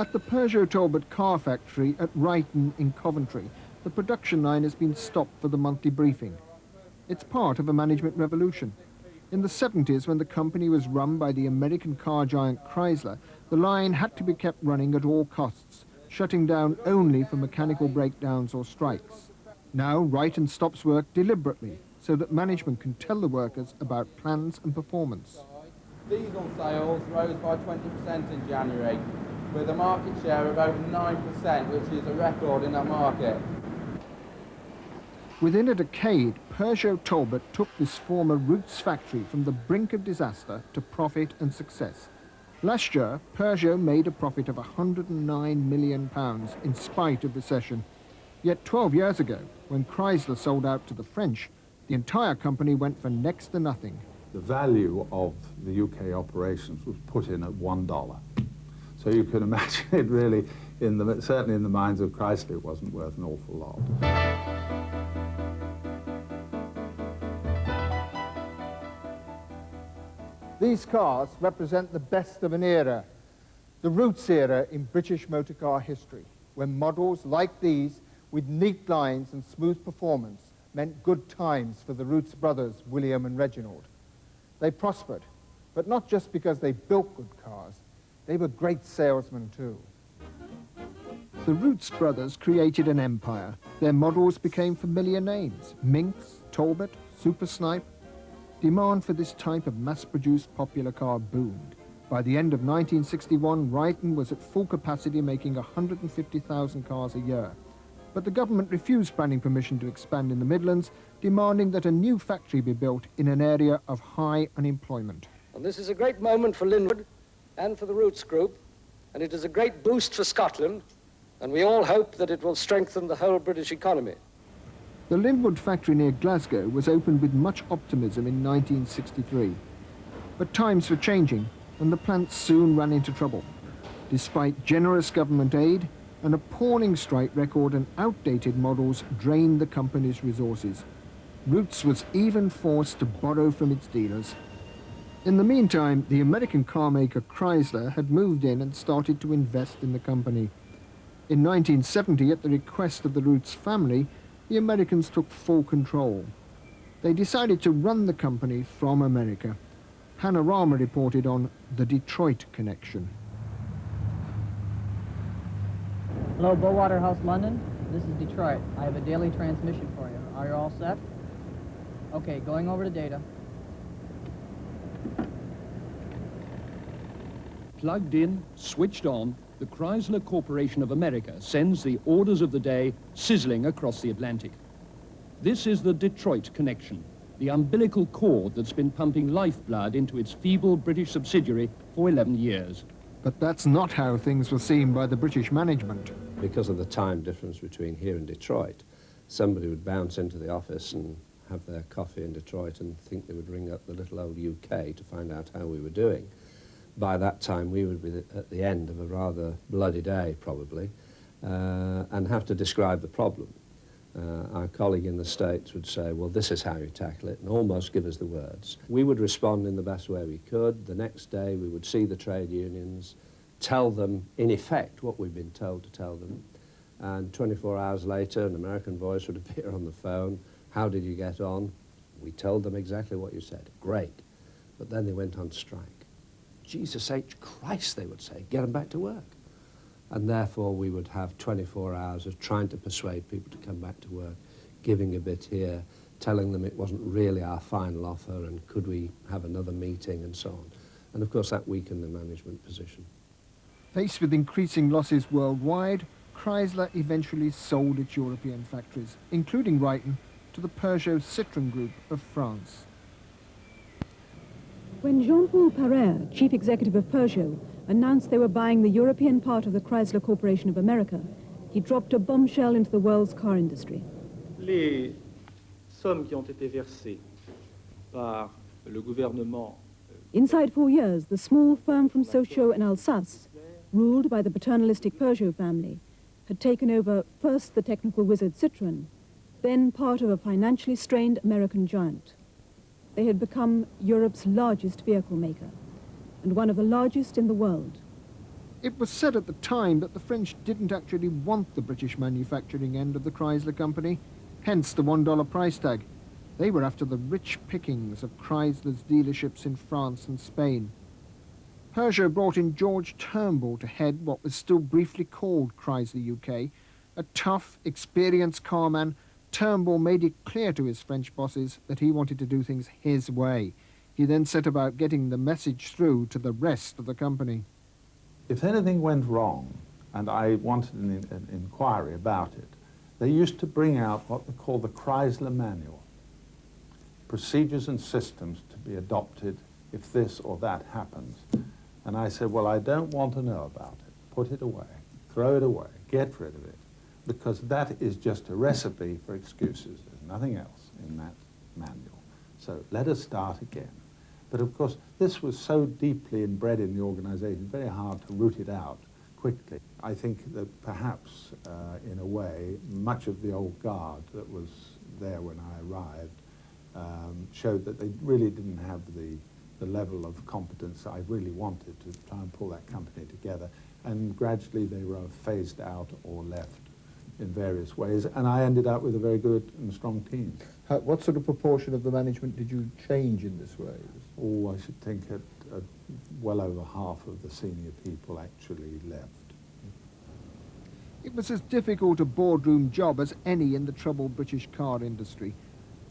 At the Peugeot Talbot car factory at Ryton in Coventry, the production line has been stopped for the monthly briefing. It's part of a management revolution. In the 70s, when the company was run by the American car giant Chrysler, the line had to be kept running at all costs, shutting down only for mechanical breakdowns or strikes. Now, Ryton stops work deliberately so that management can tell the workers about plans and performance. Diesel sales rose by 20% in January, with a market share of over 9%, which is a record in our market. Within a decade, Peugeot Talbot took this former Roots factory from the brink of disaster to profit and success. Last year, Peugeot made a profit of £109 million in spite of recession. Yet 12 years ago, when Chrysler sold out to the French, the entire company went for next to nothing. The value of the UK operations was put in at $1. So you can imagine it really, certainly in the minds of Chrysler, it wasn't worth an awful lot. These cars represent the best of an era, the Roots era in British motor car history, when models like these, with neat lines and smooth performance, meant good times for the Roots brothers, William and Reginald. They prospered, but not just because they built good cars, they were great salesmen too. The Roots brothers created an empire. Their models became familiar names: Minx, Talbot, Super Snipe. Demand for this type of mass-produced popular car boomed. By the end of 1961, Ryton was at full capacity, making 150,000 cars a year. But the government refused planning permission to expand in the Midlands, demanding that a new factory be built in an area of high unemployment. And this is a great moment for Linwood and for the Roots Group, and it is a great boost for Scotland, and we all hope that it will strengthen the whole British economy. The Linwood factory near Glasgow was opened with much optimism in 1963. But times were changing, and the plant soon ran into trouble. Despite generous government aid, an appalling strike record and outdated models drained the company's resources. Roots was even forced to borrow from its dealers. In the meantime, the American car maker Chrysler had moved in and started to invest in the company. In 1970, at the request of the Roots family, the Americans took full control. They decided to run the company from America. Panorama reported on the Detroit connection. Hello, Bowater House, London. This is Detroit. I have a daily transmission for you. Are you all set? Okay, going over to data. Plugged in, switched on, the Chrysler Corporation of America sends the orders of the day sizzling across the Atlantic. This is the Detroit connection, the umbilical cord that's been pumping lifeblood into its feeble British subsidiary for 11 years. But that's not how things were seen by the British management. Because of the time difference between here and Detroit, somebody would bounce into the office and have their coffee in Detroit and think they would ring up the little old UK to find out how we were doing. By that time, we would be at the end of a rather bloody day, probably, and have to describe the problem. Our colleague in the States would say, well, this is how you tackle it, and almost give us the words. We would respond in the best way we could. The next day, we would see the trade unions, tell them, in effect, what we've been told to tell them, and 24 hours later, an American voice would appear on the phone. How did you get on? We told them exactly what you said. Great. But then they went on strike. Jesus H. Christ, they would say, get them back to work. And therefore we would have 24 hours of trying to persuade people to come back to work, giving a bit here, telling them it wasn't really our final offer and could we have another meeting and so on. And of course that weakened the management position. Faced with increasing losses worldwide, Chrysler eventually sold its European factories, including Ryton, to the Peugeot Citroen Group of France. When Jean-Paul Parer, chief executive of Peugeot, announced they were buying the European part of the Chrysler Corporation of America, he dropped a bombshell into the world's car industry. Les sommes qui ont été versées par le gouvernement. Inside 4 years, the small firm from Sochaux in Alsace, ruled by the paternalistic Peugeot family, had taken over first the technical wizard Citroen, then part of a financially strained American giant. They had become Europe's largest vehicle maker, and one of the largest in the world. It was said at the time that the French didn't actually want the British manufacturing end of the Chrysler company, hence the $1 price tag. They were after the rich pickings of Chrysler's dealerships in France and Spain. Peugeot brought in George Turnbull to head what was still briefly called Chrysler UK. A tough, experienced carman, Turnbull made it clear to his French bosses that he wanted to do things his way. He then set about getting the message through to the rest of the company. If anything went wrong, and I wanted an inquiry about it, they used to bring out what they call the Chrysler Manual. Procedures and systems to be adopted if this or that happens. And I said, well, I don't want to know about it. Put it away. Throw it away. Get rid of it. Because that is just a recipe for excuses. There's nothing else in that manual. So let us start again. But of course, this was so deeply inbred in the organization, very hard to root it out quickly. I think that perhaps, in a way, much of the old guard that was there when I arrived showed that they really didn't have the level of competence I really wanted to try and pull that company together. And gradually they were phased out or left in various ways. And I ended up with a very good and strong team. What sort of proportion of the management did you change in this way? Oh, I should think well over half of the senior people actually left. It was as difficult a boardroom job as any in the troubled British car industry.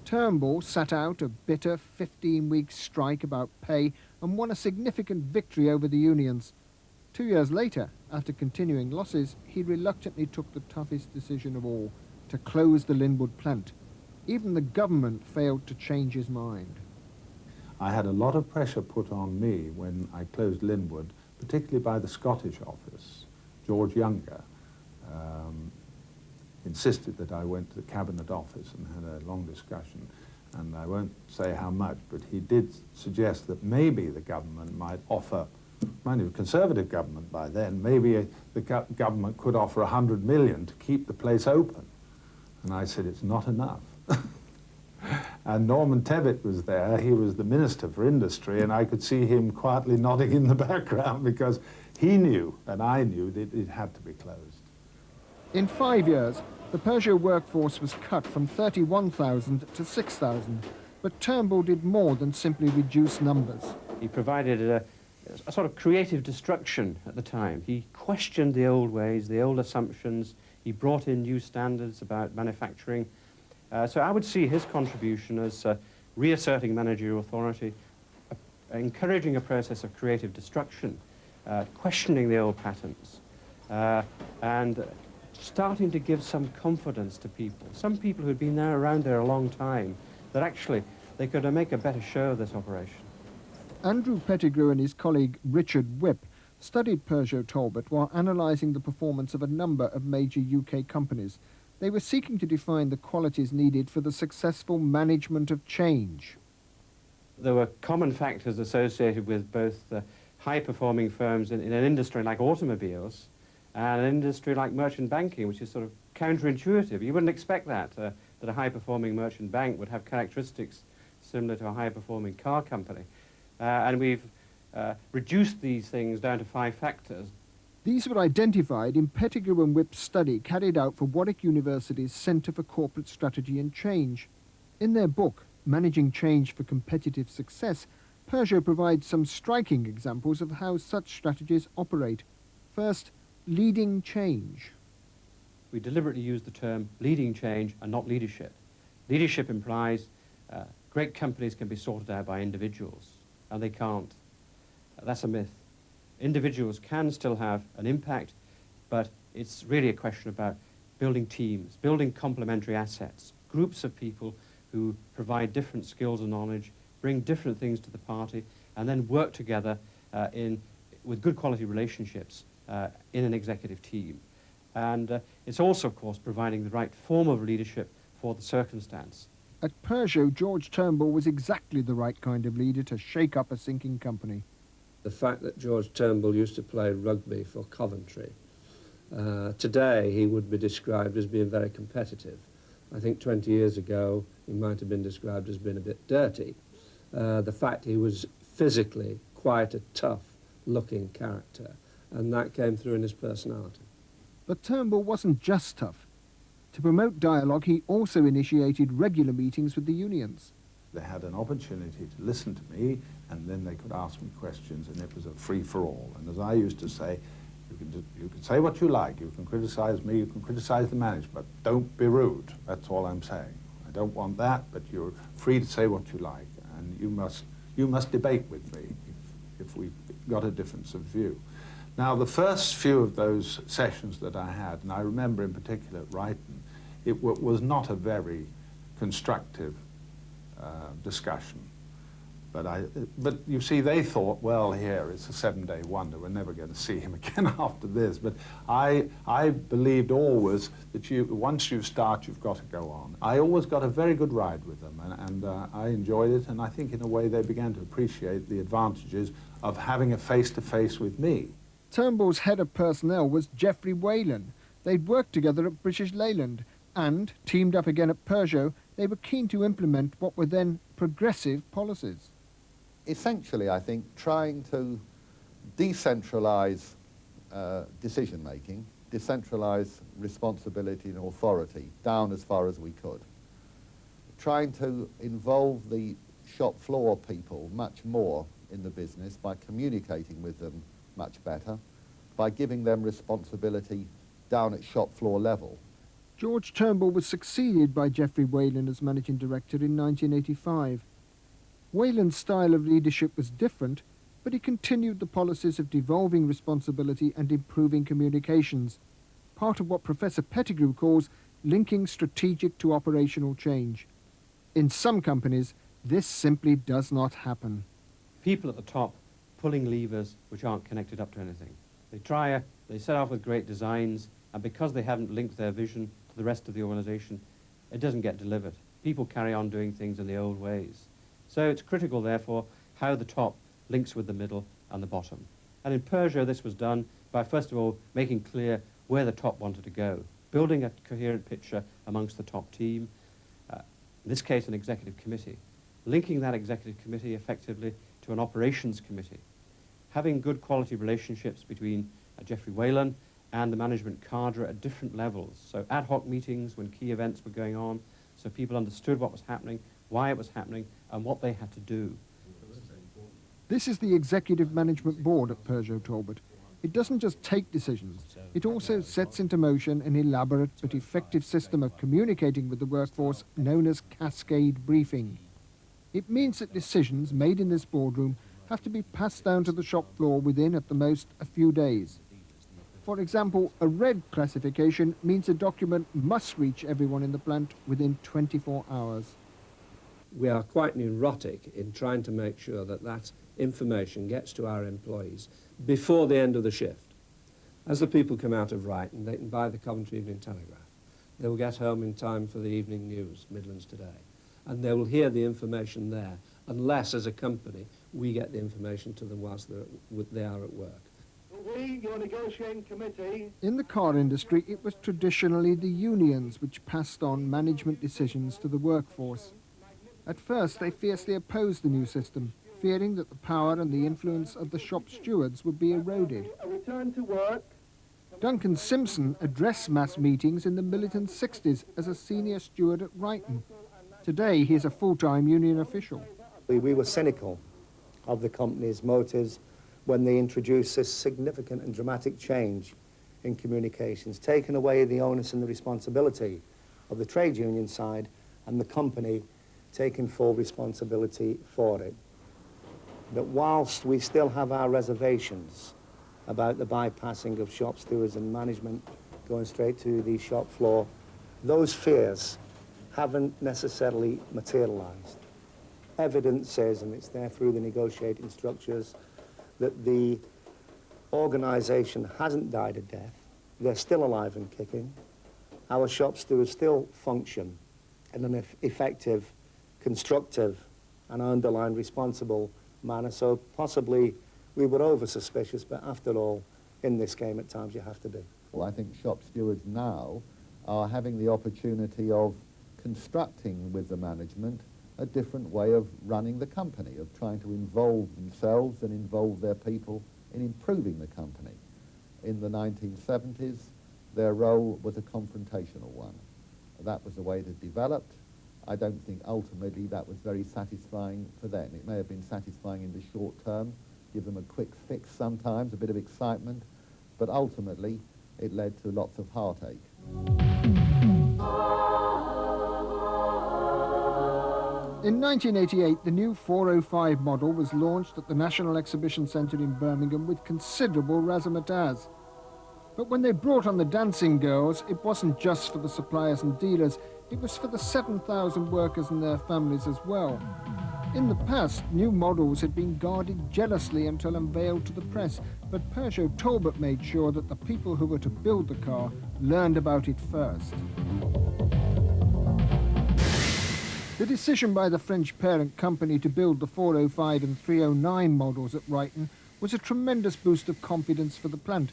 Turnbull sat out a bitter 15-week strike about pay and won a significant victory over the unions. 2 years later, after continuing losses, he reluctantly took the toughest decision of all, to close the Linwood plant. Even the government failed to change his mind. I had a lot of pressure put on me when I closed Linwood, particularly by the Scottish office. George Younger insisted that I went to the Cabinet Office and had a long discussion. And I won't say how much, but he did suggest that maybe the government might offer, mind you, Conservative government by then, maybe the government could offer 100 million to keep the place open. And I said, it's not enough. And Norman Tevitt was there. He was the Minister for Industry, and I could see him quietly nodding in the background because he knew, and I knew, that it had to be closed. In 5 years, the Peugeot workforce was cut from 31,000 to 6,000, but Turnbull did more than simply reduce numbers. He provided a sort of creative destruction at the time. He questioned the old ways, the old assumptions. He brought in new standards about manufacturing. So I would see his contribution as reasserting managerial authority, encouraging a process of creative destruction, questioning the old patterns, and starting to give some confidence to people. Some people who'd been around there a long time, that actually they could make a better show of this operation. Andrew Pettigrew and his colleague Richard Whipp studied Peugeot Talbot while analysing the performance of a number of major UK companies. They were seeking to define the qualities needed for the successful management of change. There were common factors associated with both high-performing firms in an industry like automobiles and an industry like merchant banking, which is sort of counterintuitive. You wouldn't expect that a high-performing merchant bank would have characteristics similar to a high-performing car company. And we've reduced these things down to 5 factors. These were identified in Pettigrew and Whipp's study carried out for Warwick University's Centre for Corporate Strategy and Change. In their book, Managing Change for Competitive Success, Peugeot provides some striking examples of how such strategies operate. First, leading change. We deliberately use the term leading change and not leadership. Leadership implies great companies can be sorted out by individuals, and they can't. That's a myth. Individuals can still have an impact, but it's really a question about building teams, building complementary assets, groups of people who provide different skills and knowledge, bring different things to the party, and then work together with good quality relationships in an executive team. And it's also, of course, providing the right form of leadership for the circumstance. At Peugeot, George Turnbull was exactly the right kind of leader to shake up a sinking company. The fact that George Turnbull used to play rugby for Coventry, today he would be described as being very competitive. I think 20 years ago he might have been described as being a bit dirty. The fact he was physically quite a tough-looking character And that came through in his personality. But Turnbull wasn't just tough. To promote dialogue, he also initiated regular meetings with the unions. They had an opportunity to listen to me, and then they could ask me questions, and it was a free-for-all. And as I used to say, you can say what you like, you can criticize me, you can criticize the management, but don't be rude. That's all I'm saying. I don't want that, but you're free to say what you like, and you must debate with me if we've got a difference of view. Now, the first few of those sessions that I had, and I remember in particular at Wrighton, it was not a very constructive discussion. But you see, they thought, well, here, it's a 7-day wonder, we're never going to see him again after this. But I believed always that once you start, you've got to go on. I always got a very good ride with them, and I enjoyed it, and I think in a way they began to appreciate the advantages of having a face-to-face with me. Turnbull's head of personnel was Geoffrey Whalen. They'd worked together at British Leyland, and, teamed up again at Peugeot, they were keen to implement what were then progressive policies. Essentially, I think, trying to decentralise decision-making, decentralise responsibility and authority down as far as we could. Trying to involve the shop floor people much more in the business by communicating with them much better, by giving them responsibility down at shop floor level. George Turnbull was succeeded by Geoffrey Whalen as managing director in 1985. Whalen's style of leadership was different, but he continued the policies of devolving responsibility and improving communications, part of what Professor Pettigrew calls linking strategic to operational change. In some companies, this simply does not happen. People at the top pulling levers which aren't connected up to anything. They set off with great designs, and because they haven't linked their vision to the rest of the organisation, it doesn't get delivered. People carry on doing things in the old ways. So it's critical, therefore, how the top links with the middle and the bottom. And in Peugeot, this was done by, first of all, making clear where the top wanted to go, building a coherent picture amongst the top team, in this case an executive committee, linking that executive committee effectively to an operations committee, having good quality relationships between Geoffrey Whalen and the management cadre at different levels. So ad hoc meetings when key events were going on, so people understood what was happening, why it was happening, and what they had to do. This is the Executive Management Board at Peugeot Talbot. It doesn't just take decisions, it also sets into motion an elaborate but effective system of communicating with the workforce known as cascade briefing. It means that decisions made in this boardroom have to be passed down to the shop floor within, at the most, a few days. For example, a red classification means a document must reach everyone in the plant within 24 hours. We are quite neurotic in trying to make sure that that information gets to our employees before the end of the shift. As the people come out of Wrighton, they can buy the Coventry Evening Telegraph. They will get home in time for the evening news, Midlands Today, and they will hear the information there, unless, as a company, we get the information to them whilst they are at work. We, your negotiating committee... In the car industry, it was traditionally the unions which passed on management decisions to the workforce. At first, they fiercely opposed the new system, fearing that the power and the influence of the shop stewards would be eroded. A return to work. Duncan Simpson addressed mass meetings in the militant 60s as a senior steward at Wrighton. Today, he is a full-time union official. We were cynical of the company's motives when they introduced this significant and dramatic change in communications, taking away the onus and the responsibility of the trade union side and the company taking full responsibility for it. But whilst we still have our reservations about the bypassing of shop stewards and management going straight to the shop floor, those fears haven't necessarily materialised. Evidence says, and it's there through the negotiating structures, that the organisation hasn't died a death. They're still alive and kicking. Our shop stewards still function in an effective, constructive and underlying responsible manner. So possibly we were over-suspicious, but after all, in this game at times you have to be. Well, I think shop stewards now are having the opportunity of constructing with the management a different way of running the company, of trying to involve themselves and involve their people in improving the company. in the 1970s, their role was a confrontational one. That was the way it had developed. I don't think ultimately that was very satisfying for them. It may have been satisfying in the short term, give them a quick fix sometimes, a bit of excitement, but ultimately it led to lots of heartache. In 1988, the new 405 model was launched at the National Exhibition Centre in Birmingham with considerable razzmatazz. But when they brought on the dancing girls, it wasn't just for the suppliers and dealers, it was for the 7,000 workers and their families as well. In the past, new models had been guarded jealously until unveiled to the press, but Peugeot Talbot made sure that the people who were to build the car learned about it first. The decision by the French parent company to build the 405 and 309 models at Ryton was a tremendous boost of confidence for the plant.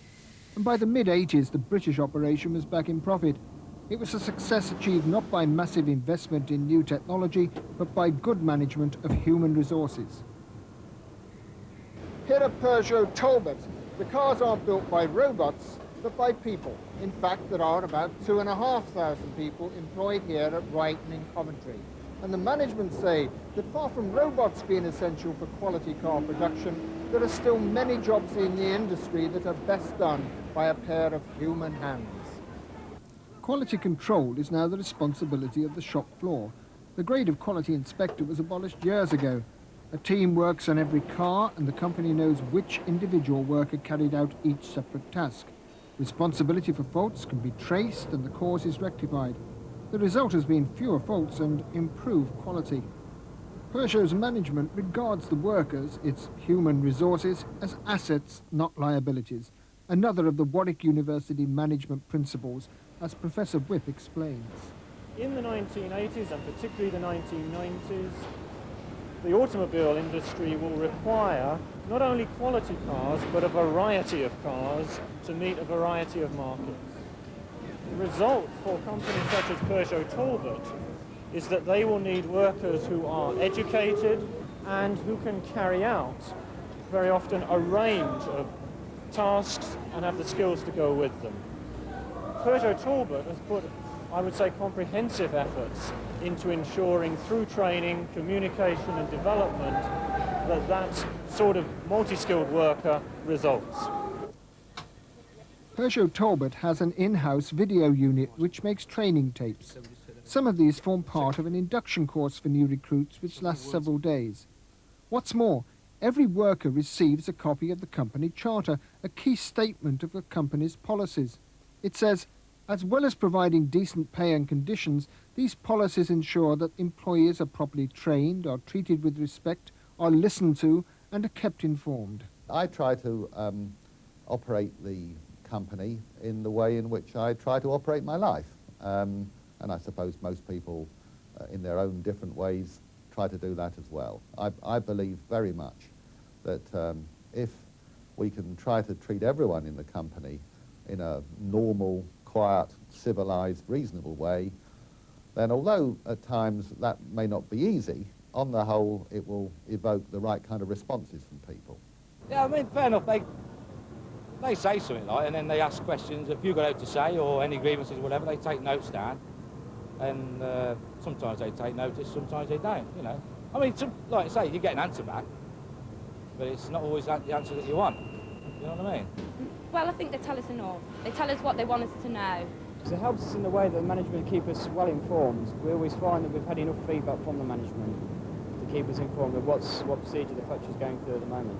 And by the mid-80s, the British operation was back in profit. It was a success achieved not by massive investment in new technology, but by good management of human resources. Here at Peugeot Talbot, the cars aren't built by robots, but by people. In fact, there are about 2,500 people employed here at Ryton in Coventry. And the management say that far from robots being essential for quality car production, there are still many jobs in the industry that are best done by a pair of human hands. Quality control is now the responsibility of the shop floor. The grade of quality inspector was abolished years ago. A team works on every car, and the company knows which individual worker carried out each separate task. Responsibility for faults can be traced and the cause is rectified. The result has been fewer faults and improved quality. Peugeot's management regards the workers, its human resources, as assets, not liabilities. Another of the Warwick University management principles, as Professor Whipp explains. In the 1980s and particularly the 1990s, the automobile industry will require not only quality cars, but a variety of cars to meet a variety of markets. The result for companies such as Peugeot Talbot is that they will need workers who are educated and who can carry out very often a range of tasks and have the skills to go with them. Peugeot Talbot has put, I would say, comprehensive efforts into ensuring through training, communication and development that sort of multi-skilled worker results. Peugeot Talbot has an in-house video unit which makes training tapes. Some of these form part of an induction course for new recruits which lasts several days. What's more, every worker receives a copy of the company charter, a key statement of the company's policies. It says, as well as providing decent pay and conditions, these policies ensure that employees are properly trained, are treated with respect, are listened to, and are kept informed. I try to operate the company in the way in which I try to operate my life. And I suppose most people, in their own different ways, try to do that as well. I believe very much that if we can try to treat everyone in the company in a normal, quiet, civilized, reasonable way, then although at times that may not be easy, on the whole it will evoke the right kind of responses from people. Yeah, I mean, fair enough, they say something like, and then they ask questions, if you've got out to say, or any grievances or whatever, they take notes down, and sometimes they take notice, sometimes they don't, you know. I mean, like I say, you get an answer back, but it's not always the answer that you want, you know what I mean? Well, I think they tell us enough. They tell us what they want us to know. So it helps us in the way that the management keep us well informed. We always find that we've had enough feedback from the management to keep us informed of what procedure the factory's going through at the moment.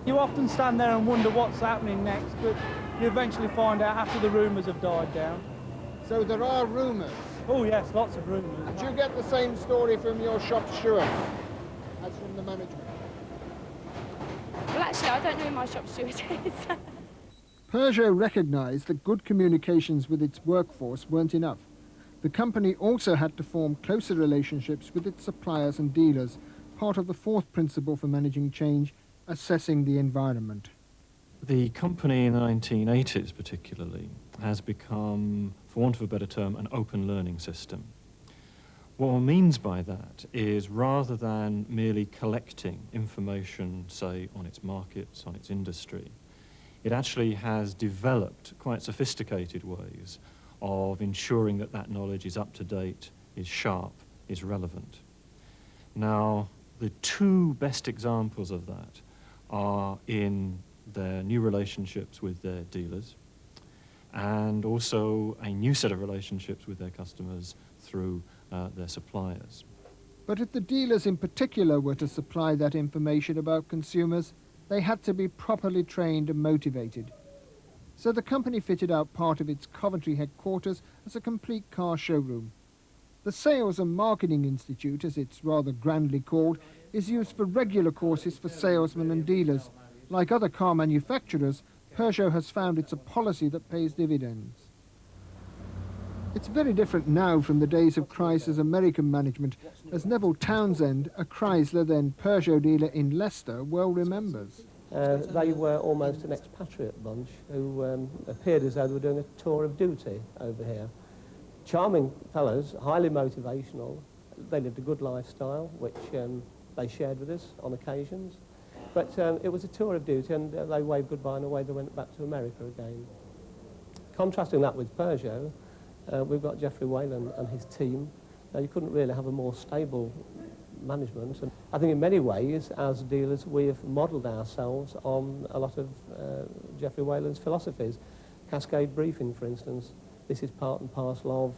You often stand there and wonder what's happening next, but you eventually find out after the rumours have died down. So there are rumours? Oh yes, lots of rumours. Do you get the same story from your shop steward as from the management? Well, actually, I don't know who my shop steward is. Peugeot recognised that good communications with its workforce weren't enough. The company also had to form closer relationships with its suppliers and dealers, part of the fourth principle for managing change, assessing the environment. The company in the 1980s particularly has become, for want of a better term, an open learning system. What one means by that is rather than merely collecting information, say, on its markets, on its industry, it actually has developed quite sophisticated ways of ensuring that that knowledge is up to date, is sharp, is relevant. Now, the two best examples of that are in their new relationships with their dealers, and also a new set of relationships with their customers through their suppliers. But if the dealers in particular were to supply that information about consumers, they had to be properly trained and motivated. So the company fitted out part of its Coventry headquarters as a complete car showroom. The Sales and Marketing Institute, as it's rather grandly called, is used for regular courses for salesmen and dealers. Like other car manufacturers, Peugeot has found it's a policy that pays dividends. It's very different now from the days of Chrysler's American management, as Neville Townsend, a Chrysler then Peugeot dealer in Leicester, well remembers. They were almost an expatriate bunch who appeared as though they were doing a tour of duty over here. Charming fellows, highly motivational. They lived a good lifestyle, which they shared with us on occasions. But it was a tour of duty, and they waved goodbye and away they went back to America again. Contrasting that with Peugeot, we've got Geoffrey Whalen and his team. Now, you couldn't really have a more stable management. And I think in many ways, as dealers, we have modelled ourselves on a lot of Geoffrey Whalen's philosophies. Cascade briefing, for instance. This is part and parcel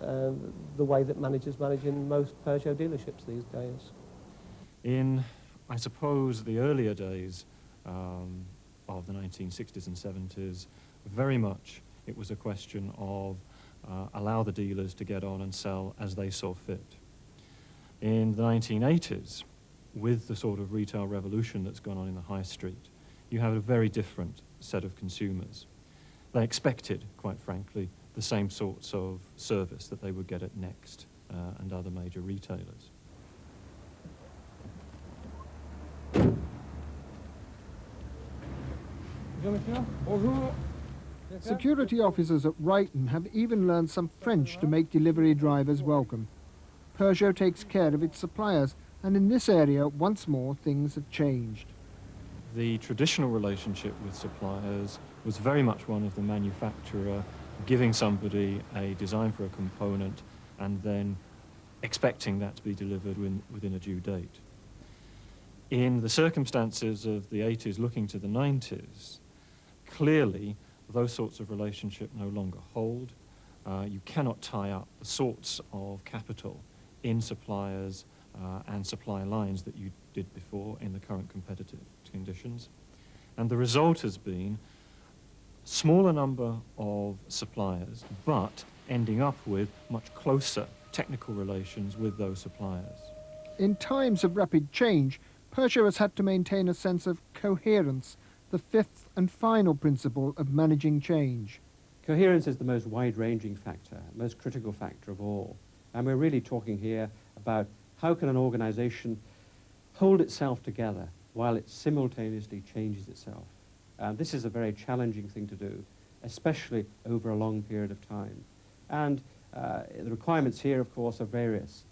of the way that managers manage in most Peugeot dealerships these days. In, I suppose, the earlier days of the 1960s and 70s, very much it was a question of allow the dealers to get on and sell as they saw fit. In the 1980s, with the sort of retail revolution that's gone on in the high street, you have a very different set of consumers. They expected, quite frankly, the same sorts of service that they would get at Next and other major retailers. Security officers at Brighton have even learned some French to make delivery drivers welcome. Peugeot takes care of its suppliers, and in this area, once more, things have changed. The traditional relationship with suppliers was very much one of the manufacturer giving somebody a design for a component and then expecting that to be delivered within a due date. In the circumstances of the 80s looking to the 90s, clearly those sorts of relationships no longer hold. You cannot tie up the sorts of capital in suppliers and supply lines that you did before in the current competitive conditions. And the result has been a smaller number of suppliers, but ending up with much closer technical relations with those suppliers. In times of rapid change, Peugeot has had to maintain a sense of coherence, the fifth and final principle of managing change. Coherence is the most wide-ranging factor, most critical factor of all. And we're really talking here about how can an organization hold itself together while it simultaneously changes itself. And this is a very challenging thing to do, especially over a long period of time. And the requirements here, of course, are various.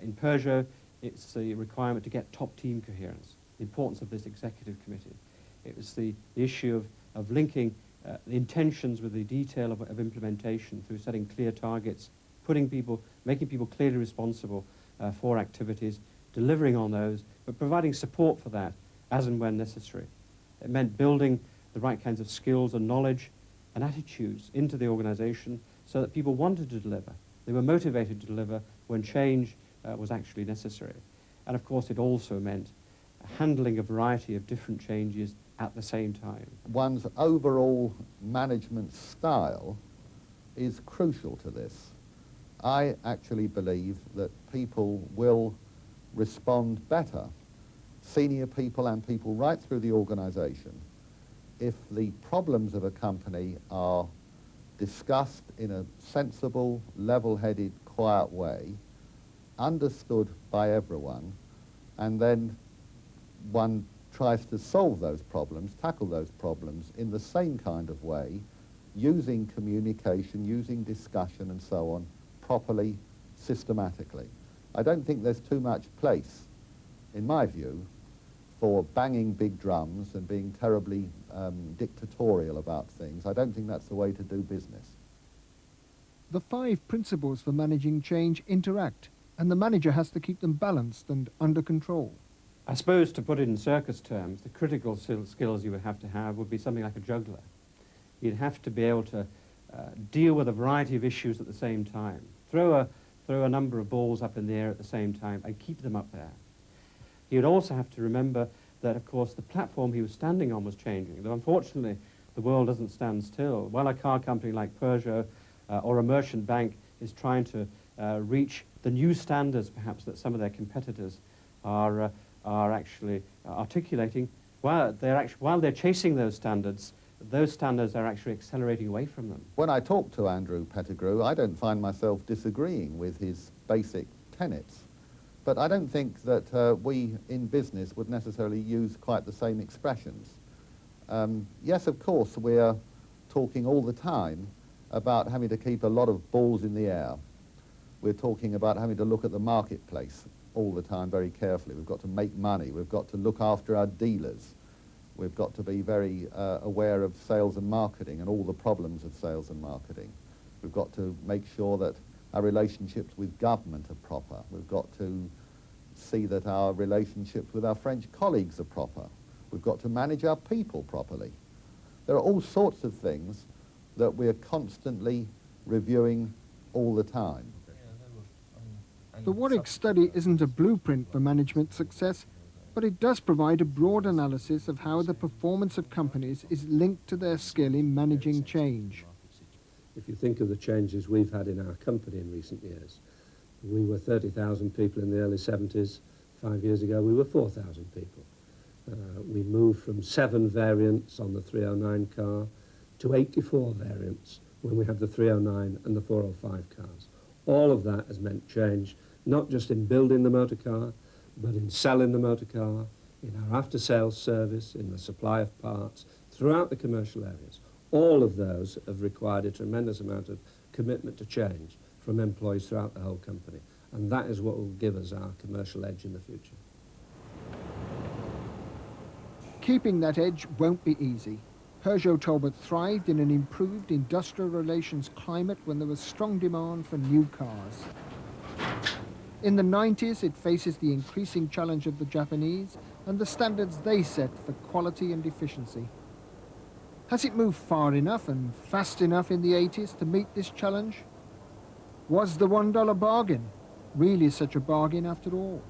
In Peugeot, it's the requirement to get top team coherence, the importance of this executive committee. It was the issue of linking the intentions with the detail of implementation through setting clear targets, making people clearly responsible for activities, delivering on those, but providing support for that as and when necessary. It meant building the right kinds of skills and knowledge and attitudes into the organization so that people wanted to deliver. They were motivated to deliver when change was actually necessary. And of course, it also meant handling a variety of different changes at the same time. One's overall management style is crucial to this. I actually believe that people will respond better, senior people and people right through the organization, if the problems of a company are discussed in a sensible, level-headed, quiet way, understood by everyone, and then one tries to solve those problems, tackle those problems in the same kind of way, using communication, using discussion and so on, properly, systematically. I don't think there's too much place, in my view, for banging big drums and being terribly dictatorial about things. I don't think that's the way to do business. The 5 principles for managing change interact, and the manager has to keep them balanced and under control. I suppose, to put it in circus terms, the critical skills you would have would be something like a juggler. You'd have to be able to deal with a variety of issues at the same time, throw a number of balls up in the air at the same time and keep them up there. He would also have to remember that, of course, the platform he was standing on was changing, though unfortunately the world doesn't stand still. While a car company like Peugeot or a merchant bank is trying to reach the new standards, perhaps, that some of their competitors are actually articulating, while they're chasing those standards are actually accelerating away from them. When I talk to Andrew Pettigrew, I don't find myself disagreeing with his basic tenets. But I don't think that we in business would necessarily use quite the same expressions. Yes, of course, we're talking all the time about having to keep a lot of balls in the air. We're talking about having to look at the marketplace all the time very carefully. We've got to make money. We've got to look after our dealers. We've got to be very aware of sales and marketing and all the problems of sales and marketing. We've got to make sure that our relationships with government are proper. We've got to see that our relationships with our French colleagues are proper. We've got to manage our people properly. There are all sorts of things that we're constantly reviewing all the time. The Warwick study isn't a blueprint for management success, but it does provide a broad analysis of how the performance of companies is linked to their skill in managing change. If you think of the changes we've had in our company in recent years, we were 30,000 people in the early 70s. 5 years ago, we were 4,000 people. We moved from 7 variants on the 309 car to 84 variants when we have the 309 and the 405 cars. All of that has meant change, not just in building the motor car, but in selling the motor car, in our after-sales service, in the supply of parts, throughout the commercial areas. All of those have required a tremendous amount of commitment to change from employees throughout the whole company. And that is what will give us our commercial edge in the future. Keeping that edge won't be easy. Peugeot Talbot thrived in an improved industrial relations climate when there was strong demand for new cars. In the 90s, it faces the increasing challenge of the Japanese and the standards they set for quality and efficiency. Has it moved far enough and fast enough in the 80s to meet this challenge? Was the $1 bargain really such a bargain after all?